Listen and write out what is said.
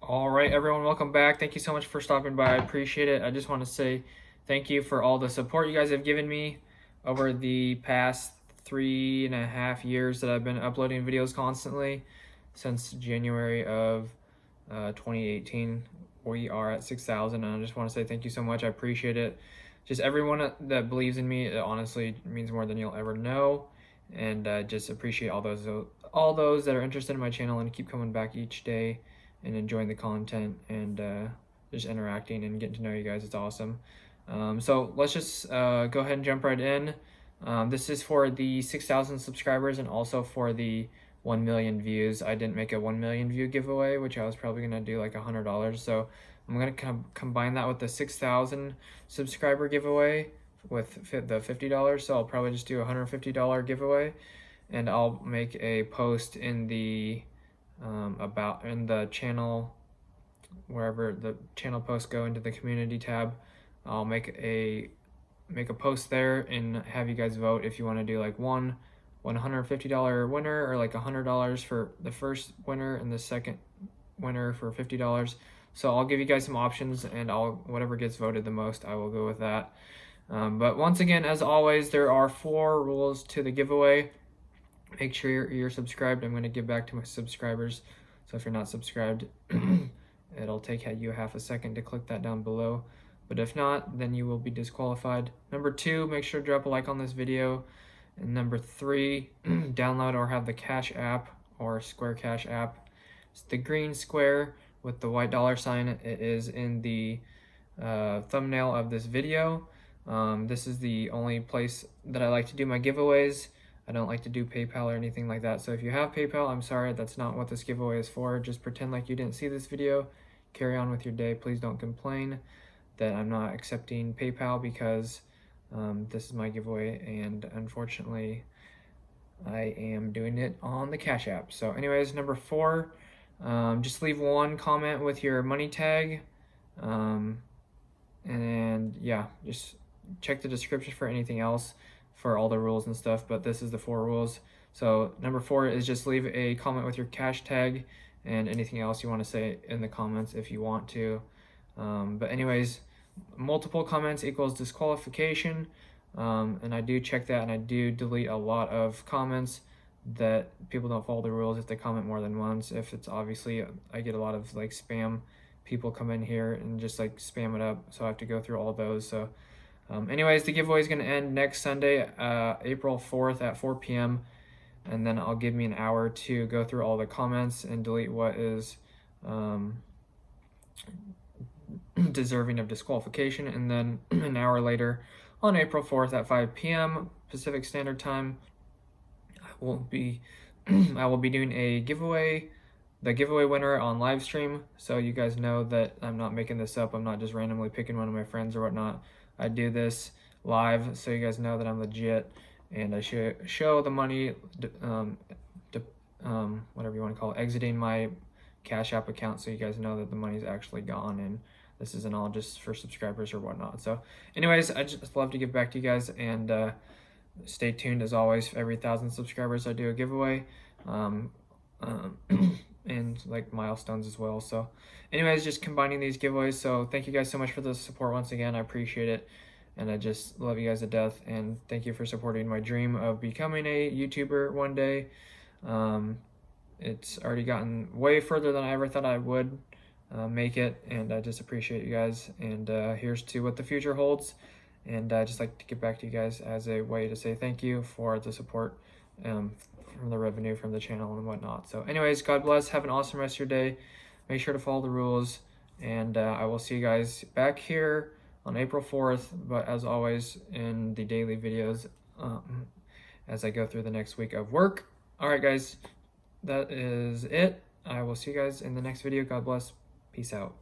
All right, everyone, welcome back. Thank you so much for stopping by. I appreciate it. I just want to say thank you for all the support you guys have given me over the past 3.5 years that I've been uploading videos constantly since January of 2018. We are at 6,000, and I just want to say thank you so much. I appreciate it. Just everyone that believes in me, it honestly means more than you'll ever know, and just appreciate all those that are interested in my channel and keep coming back each day and enjoying the content and just interacting and getting to know you guys. It's awesome. So let's just go ahead and jump right in. This is for the 6,000 subscribers and also for the 1 million views. I didn't make a 1 million view giveaway, which I was probably gonna do like $100. So I'm gonna combine that with the 6,000 subscriber giveaway with the $50. So I'll probably just do a $150 giveaway, and I'll make a post in the about in the channel, wherever the channel posts go into the community tab. I'll make a post there and have you guys vote if you want to do like one $150 winner, or like $100 for the first winner and the second winner for $50. So I'll give you guys some options, and whatever gets voted the most, I will go with that. But once again, as always, there are 4 rules to the giveaway. Make sure you're subscribed. I'm going to give back to my subscribers. So if you're not subscribed, it'll take you half a second to click that down below. But if not, then you will be disqualified. Number 2, make sure to drop a like on this video. And number 3, download or have the Cash app or Square Cash app. It's the green square with the white $sign. It is in the thumbnail of this video. This is the only place that I like to do my giveaways. I don't like to do PayPal or anything like that. So if you have PayPal, I'm sorry, that's not what this giveaway is for. Just pretend like you didn't see this video. Carry on with your day. Please don't complain that I'm not accepting PayPal, because this is my giveaway, and unfortunately I am doing it on the Cash app. So anyways, number 4, just leave 1 comment with your money tag. And yeah, just check the description for anything else, for all the rules and stuff, but this is the 4 rules. So number 4 is just leave a comment with your cash tag, and anything else you want to say in the comments if you want to. But anyways, multiple comments equals disqualification, and I do check that, and I do delete a lot of comments that people don't follow the rules if they comment more than once. If it's obviously, I get a lot of like spam people come in here and just like spam it up, so I have to go through all those. So anyways, the giveaway is going to end next Sunday, April 4th at 4 p.m. And then I'll give me an hour to go through all the comments and delete what is deserving of disqualification. And then an hour later, on April 4th at 5 p.m. Pacific Standard Time, I will be doing a giveaway, the giveaway winner on live stream. So you guys know that I'm not making this up. I'm not just randomly picking one of my friends or whatnot. I do this live, so you guys know that I'm legit, and I show the money, whatever you want to call it, exiting my Cash App account, so you guys know that the money's actually gone, and this isn't all just for subscribers or whatnot. So anyways, I just love to give back to you guys, and stay tuned as always. For every 1,000 subscribers, I do a giveaway, and like milestones as well. So anyways, just combining these giveaways. So thank you guys so much for the support once again. I appreciate it, and I just love you guys to death, and thank you for supporting my dream of becoming a YouTuber one day. It's already gotten way further than I ever thought I would make it, and I just appreciate you guys, and here's to what the future holds. And I just like to get back to you guys as a way to say thank you for the support, from the revenue from the channel and whatnot. So anyways, God bless. Have an awesome rest of your day. Make sure to follow the rules, and I will see you guys back here on April 4th, but as always in the daily videos as I go through the next week of work. All right, guys, that is it. I will see you guys in the next video. God bless. Peace out.